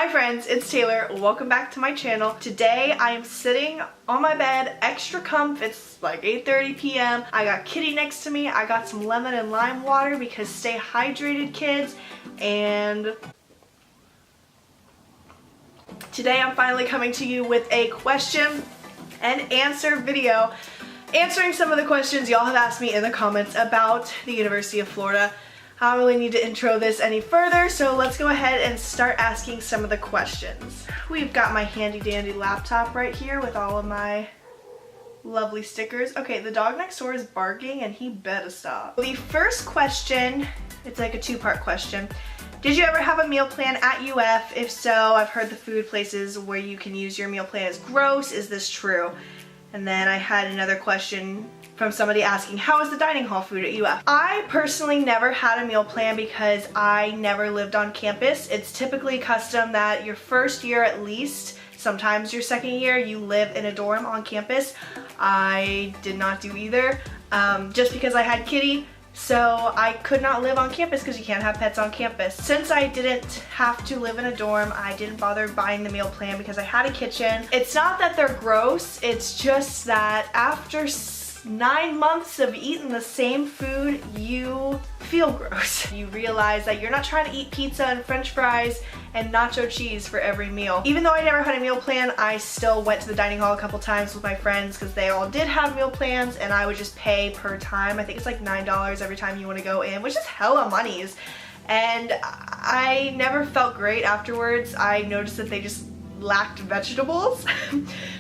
Hi friends, it's Taylor. Welcome back to my channel. Today I am sitting on my bed, extra comf. It's like 8:30 p.m. I got Kitty next to me. I got some lemon and lime water because stay hydrated, kids. And today I'm finally coming to you with a question and answer video answering some of the questions y'all have asked me in the comments about the University of Florida. I don't really need to intro this any further, so let's go ahead and start asking some of the questions. We've got my handy dandy laptop right here with all of my lovely stickers. Okay, the dog next door is barking and he better stop. The first question, it's like a two-part question. Did you ever have a meal plan at UF? If so, I've heard the food places where you can use your meal plan is gross. Is this true? And then I had another question from somebody asking, how is the dining hall food at UF? I personally never had a meal plan because I never lived on campus. It's typically custom that your first year at least, sometimes your second year, you live in a dorm on campus. I did not do either, just because I had Kitty. So I could not live on campus because you can't have pets on campus. Since I didn't have to live in a dorm, I didn't bother buying the meal plan because I had a kitchen. It's not that they're gross, it's just that after 9 months of eating the same food, you feel gross. You realize that you're not trying to eat pizza and french fries and nacho cheese for every meal. Even though I never had a meal plan, I still went to the dining hall a couple times with my friends because they all did have meal plans, and I would just pay per time. I think it's like $9 every time you want to go in, which is hella monies. And I never felt great afterwards. I noticed that they just lacked vegetables.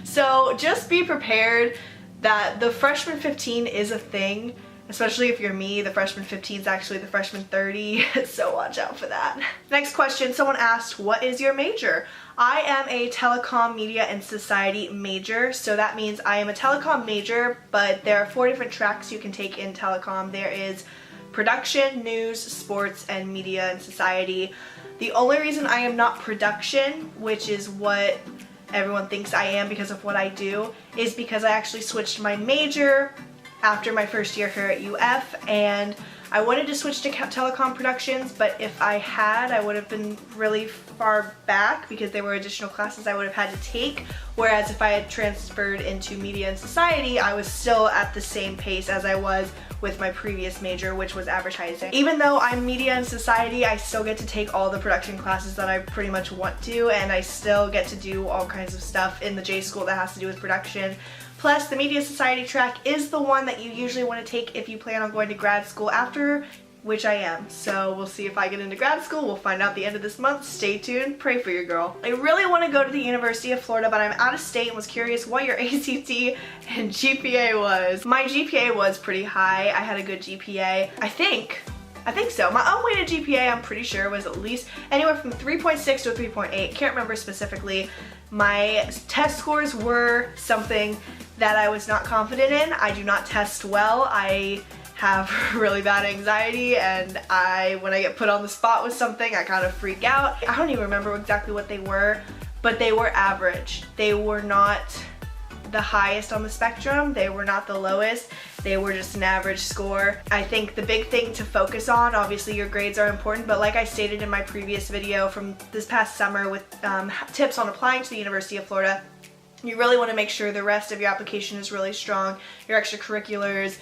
So just be prepared that the freshman 15 is a thing, especially if you're me. The freshman 15 is actually the freshman 30, so watch out for that. Next question, someone asked, what is your major? I am a telecom, media, and society major, so that means I am a telecom major, but there are 4 different tracks you can take in telecom. There is production, news, sports, and media and society. The only reason I am not production, which is what everyone thinks I am because of what I do, is because I actually switched my major after my first year here at UF, and I wanted to switch to telecom productions, but if I had, I would have been really far back because there were additional classes I would have had to take, whereas if I had transferred into media and society, I was still at the same pace as I was with my previous major, which was advertising. Even though I'm media and society, I still get to take all the production classes that I pretty much want to, and I still get to do all kinds of stuff in the J school that has to do with production. Plus, the media society track is the one that you usually want to take if you plan on going to grad school after, which I am. So we'll see if I get into grad school. We'll find out at the end of this month. Stay tuned. Pray for your girl. I really want to go to the University of Florida, but I'm out of state and was curious what your ACT and GPA was. My GPA was pretty high. I had a good GPA. I think so. My unweighted GPA, I'm pretty sure, was at least anywhere from 3.6 to 3.8. Can't remember specifically. My test scores were something that I was not confident in. I do not test well. I have really bad anxiety, and when I get put on the spot with something, I kind of freak out. I don't even remember exactly what they were, but they were average. They were not the highest on the spectrum. They were not the lowest. They were just an average score. I think the big thing to focus on, obviously your grades are important, but like I stated in my previous video from this past summer with tips on applying to the University of Florida, you really want to make sure the rest of your application is really strong, your extracurriculars,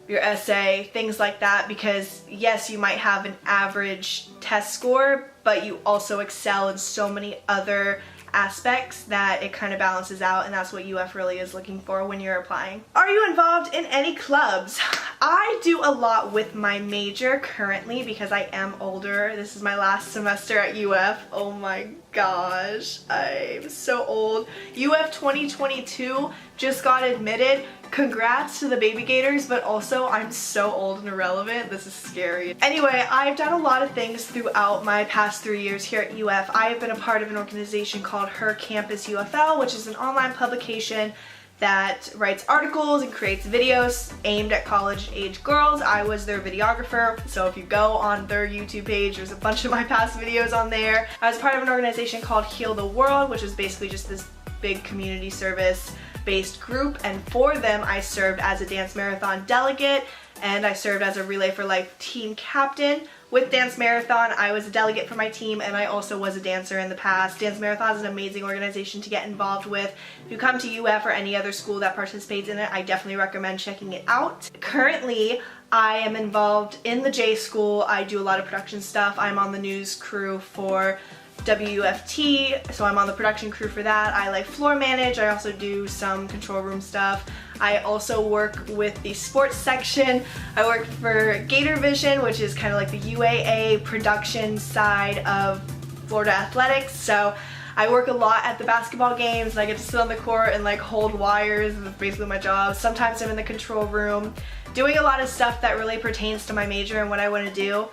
your essay, things like that, because yes, you might have an average test score, but you also excel in so many other aspects that it kind of balances out, and that's what UF really is looking for when you're applying. Are you involved in any clubs? I do a lot with my major currently because I am older. This is my last semester at UF. Oh my gosh, I'm so old. UF 2022 just got admitted. Congrats to the baby Gators, but also I'm so old and irrelevant. This is scary. Anyway, I've done a lot of things throughout my past 3 years here at UF. I have been a part of an organization called Her Campus UFL, which is an online publication that writes articles and creates videos aimed at college-age girls. I was their videographer, so if you go on their YouTube page, there's a bunch of my past videos on there. I was part of an organization called Heal the World, which is basically just this big community service based group, and for them I served as a dance marathon delegate, and I served as a Relay for Life team captain, with Dance Marathon, I was a delegate for my team, and I also was a dancer in the past. Dance Marathon is an amazing organization to get involved with. If you come to UF or any other school that participates in it, I definitely recommend checking it out. Currently, I am involved in the J School. I do a lot of production stuff. I'm on the news crew for WFT, so I'm on the production crew for that. I like floor manage. I also do some control room stuff. I also work with the sports section. I work for Gator Vision, which is kind of like the UAA production side of Florida athletics. So I work a lot at the basketball games, and I get to sit on the court and like hold wires. That's basically my job. Sometimes I'm in the control room doing a lot of stuff that really pertains to my major and what I want to do.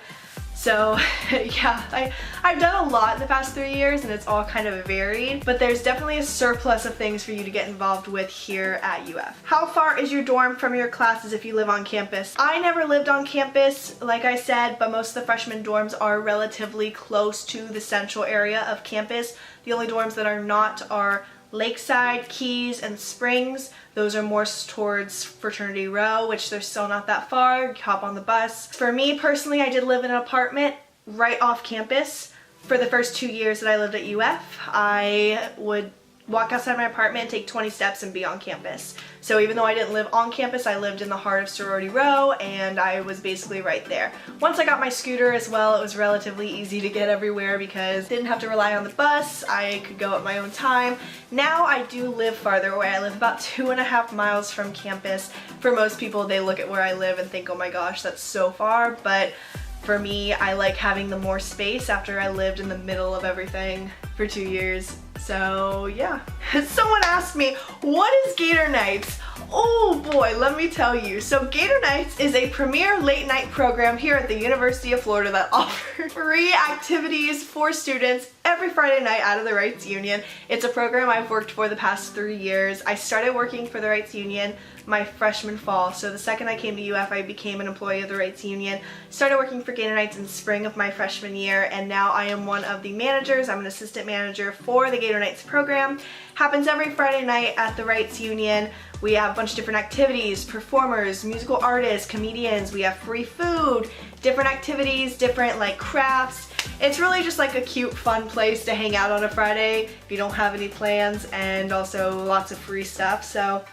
So yeah, I've done a lot in the past 3 years, and it's all kind of varied, but there's definitely a surplus of things for you to get involved with here at UF. How far is your dorm from your classes if you live on campus? I never lived on campus, like I said, but most of the freshman dorms are relatively close to the central area of campus. The only dorms that are not are Lakeside, Keys, and Springs. Those are more towards Fraternity Row, which they're still not that far. You hop on the bus. For me personally, I did live in an apartment right off campus. For the first 2 years that I lived at UF, I would walk outside my apartment and take 20 steps and be on campus. So even though I didn't live on campus, I lived in the heart of Sorority Row, and I was basically right there. Once I got my scooter as well, it was relatively easy to get everywhere because I didn't have to rely on the bus. I could go at my own time. Now I do live farther away. I live about 2.5 miles from campus. For most people, they look at where I live and think, oh my gosh, that's so far, but for me, I like having the more space after I lived in the middle of everything for 2 years. So yeah. Someone asked me, what is Gator Nights? Oh boy, let me tell you. So Gator Nights is a premier late night program here at the University of Florida that offers free activities for students every Friday night out of the Rights Union. It's a program I've worked for the past 3 years. I started working for the Rights Union my freshman fall. So the second I came to UF, I became an employee of the Rights Union. Started working for Gator Nights in spring of my freshman year, and now I am one of the managers. I'm an assistant manager for the Gator Nights program. Happens every Friday night at the Rights Union. We have a bunch of different activities, performers, musical artists, comedians. We have free food, different activities, different like crafts. It's really just like a cute, fun place to hang out on a Friday if you don't have any plans, and also lots of free stuff. So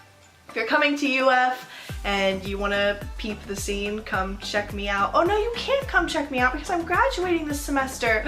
if you're coming to UF and you want to peep the scene, come check me out. Oh no, you can't come check me out because I'm graduating this semester.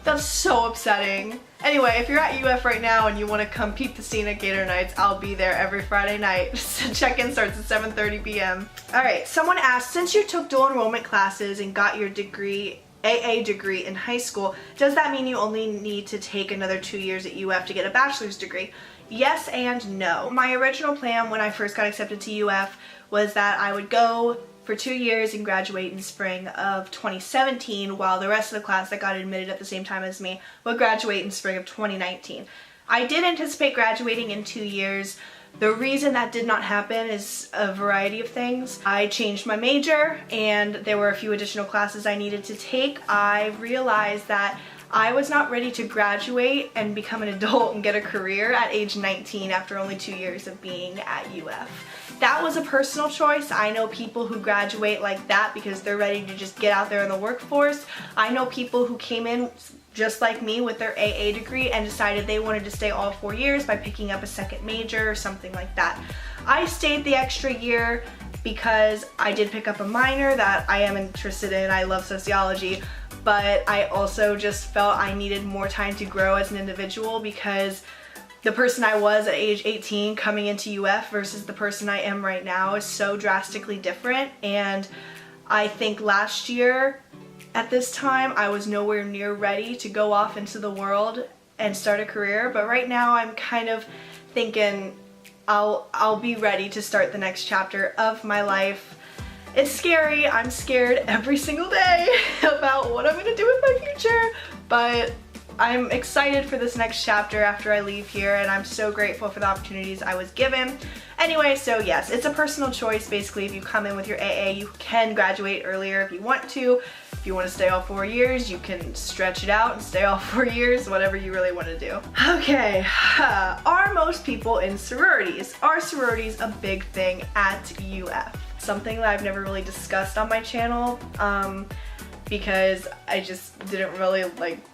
That's so upsetting. Anyway, if you're at UF right now and you want to come peep the scene at Gator Nights, I'll be there every Friday night. Check-in starts at 7:30 p.m. Alright, someone asked, since you took dual enrollment classes and got your degree, AA degree in high school, does that mean you only need to take another 2 years at UF to get a bachelor's degree? Yes and no. My original plan when I first got accepted to UF was that I would go for 2 years and graduate in spring of 2017, while the rest of the class that got admitted at the same time as me would graduate in spring of 2019. I did anticipate graduating in 2 years. The reason that did not happen is a variety of things. I changed my major, and there were a few additional classes I needed to take. I realized that I was not ready to graduate and become an adult and get a career at age 19 after only 2 years of being at UF. That was a personal choice. I know people who graduate like that because they're ready to just get out there in the workforce. I know people who came in just like me with their AA degree and decided they wanted to stay all 4 years by picking up a second major or something like that. I stayed the extra year because I did pick up a minor that I am interested in. I love sociology, but I also just felt I needed more time to grow as an individual because the person I was at age 18 coming into UF versus the person I am right now is so drastically different. And I think last year at this time I was nowhere near ready to go off into the world and start a career, but right now I'm kind of thinking I'll be ready to start the next chapter of my life. It's scary. I'm scared every single day about what I'm gonna do with my future, but I'm excited for this next chapter after I leave here, and I'm so grateful for the opportunities I was given. Anyway, so yes, it's a personal choice. Basically, if you come in with your AA, you can graduate earlier if you want to. If you want to stay all 4 years, you can stretch it out and stay all 4 years, whatever you really want to do. Okay, are most people in sororities? Are sororities a big thing at UF? Something that I've never really discussed on my channel. because I just didn't really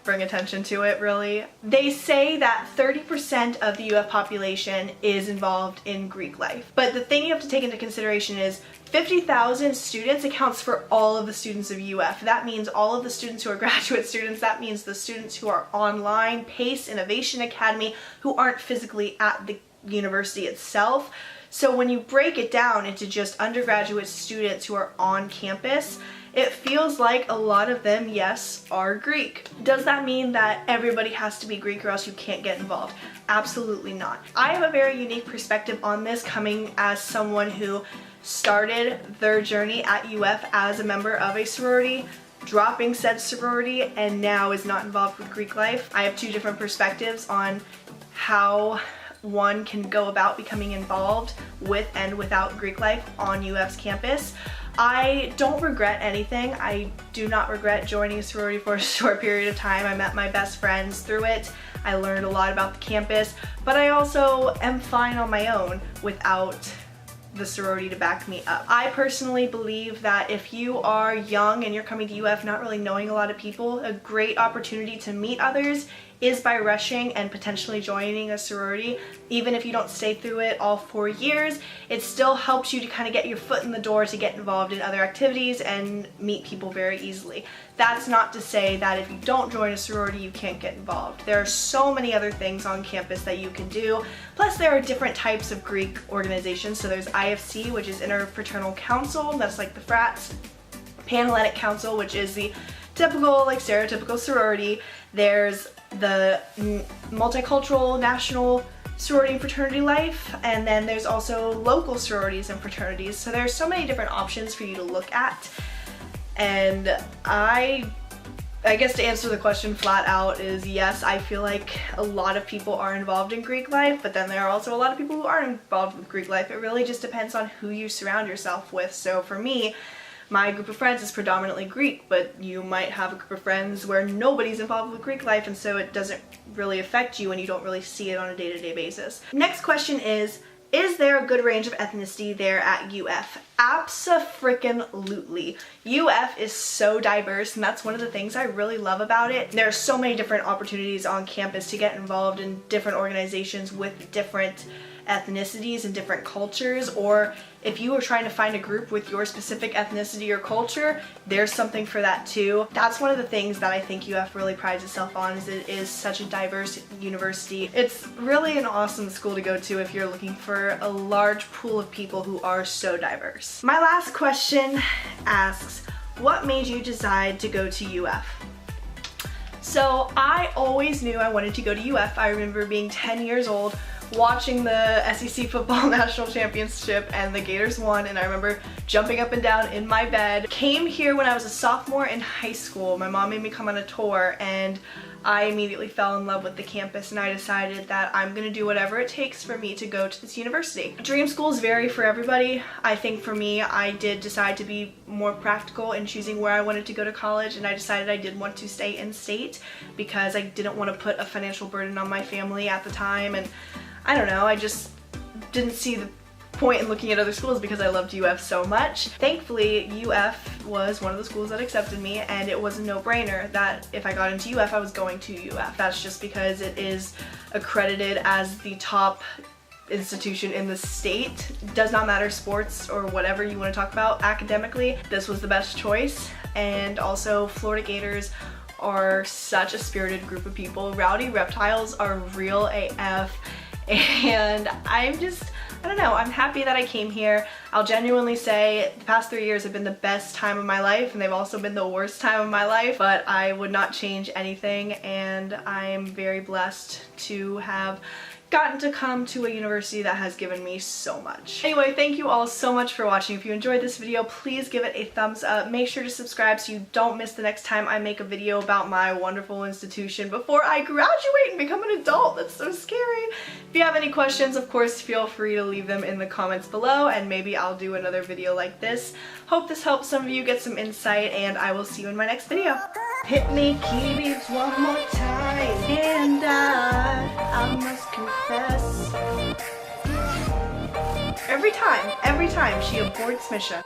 bring attention to it really. They say that 30% of the UF population is involved in Greek life. But the thing you have to take into consideration is 50,000 students accounts for all of the students of UF. That means all of the students who are graduate students. That means the students who are online, PACE, Innovation Academy, who aren't physically at the university itself. So when you break it down into just undergraduate students who are on campus, it feels like a lot of them, yes, are Greek. Does that mean that everybody has to be Greek or else you can't get involved? Absolutely not. I have a very unique perspective on this, coming as someone who started their journey at UF as a member of a sorority, dropping said sorority, and now is not involved with Greek life. I have two different perspectives on how one can go about becoming involved with and without Greek life on UF's campus. I don't regret anything. I do not regret joining a sorority for a short period of time. I met my best friends through it. I learned a lot about the campus, but I also am fine on my own without the sorority to back me up. I personally believe that if you are young and you're coming to UF not really knowing a lot of people, a great opportunity to meet others is by rushing and potentially joining a sorority. Even if you don't stay through it all 4 years, it still helps you to kind of get your foot in the door to get involved in other activities and meet people very easily. That's not to say that if you don't join a sorority, you can't get involved. There are so many other things on campus that you can do. Plus, there are different types of Greek organizations. So there's IFC, which is Interfraternal Council, that's like the frats. Panhellenic Council, which is the typical, stereotypical sorority. There's the multicultural national sorority and fraternity life, and then there's also local sororities and fraternities. So there's so many different options for you to look at, and I guess to answer the question flat out is yes, I feel like a lot of people are involved in Greek life, but then there are also a lot of people who aren't involved with Greek life. It really just depends on who you surround yourself with. So for me, my group of friends is predominantly Greek, but you might have a group of friends where nobody's involved with Greek life, and so it doesn't really affect you and you don't really see it on a day-to-day basis. Next question is there a good range of ethnicity there at UF? Abso-frickin-lutely. UF is so diverse, and that's one of the things I really love about it. There are so many different opportunities on campus to get involved in different organizations with different ethnicities and different cultures, or if you are trying to find a group with your specific ethnicity or culture, there's something for that too. That's one of the things that I think UF really prides itself on, is it is such a diverse university. It's really an awesome school to go to if you're looking for a large pool of people who are so diverse. My last question asks, what made you decide to go to UF? So I always knew I wanted to go to UF. I remember being 10 years old, watching the SEC football national championship, and the Gators won, and I remember jumping up and down in my bed. Came here when I was a sophomore in high school. My mom made me come on a tour, and I immediately fell in love with the campus, and I decided that I'm gonna do whatever it takes for me to go to this university. Dream schools vary for everybody. I think for me, I did decide to be more practical in choosing where I wanted to go to college, and I decided I did want to stay in state because I didn't want to put a financial burden on my family at the time, and I don't know, I just didn't see the point in looking at other schools because I loved UF so much. Thankfully, UF was one of the schools that accepted me, and it was a no-brainer that if I got into UF, I was going to UF. That's just because it is accredited as the top institution in the state. It does not matter sports or whatever you want to talk about academically. This was the best choice, and also Florida Gators are such a spirited group of people. Rowdy reptiles are real AF. And I don't know, I'm happy that I came here. I'll genuinely say the past 3 years have been the best time of my life, and they've also been the worst time of my life, but I would not change anything, and I'm very blessed to have gotten to come to a university that has given me so much. Anyway, thank you all so much for watching. If you enjoyed this video, please give it a thumbs up. Make sure to subscribe so you don't miss the next time I make a video about my wonderful institution before I graduate and become an adult. That's so scary. If you have any questions, of course, feel free to leave them in the comments below, and maybe I'll do another video like this. Hope this helps some of you get some insight, and I will see you in my next video. Hit me, Kiwis, one more time, and I must confess. Every time she aborts mission.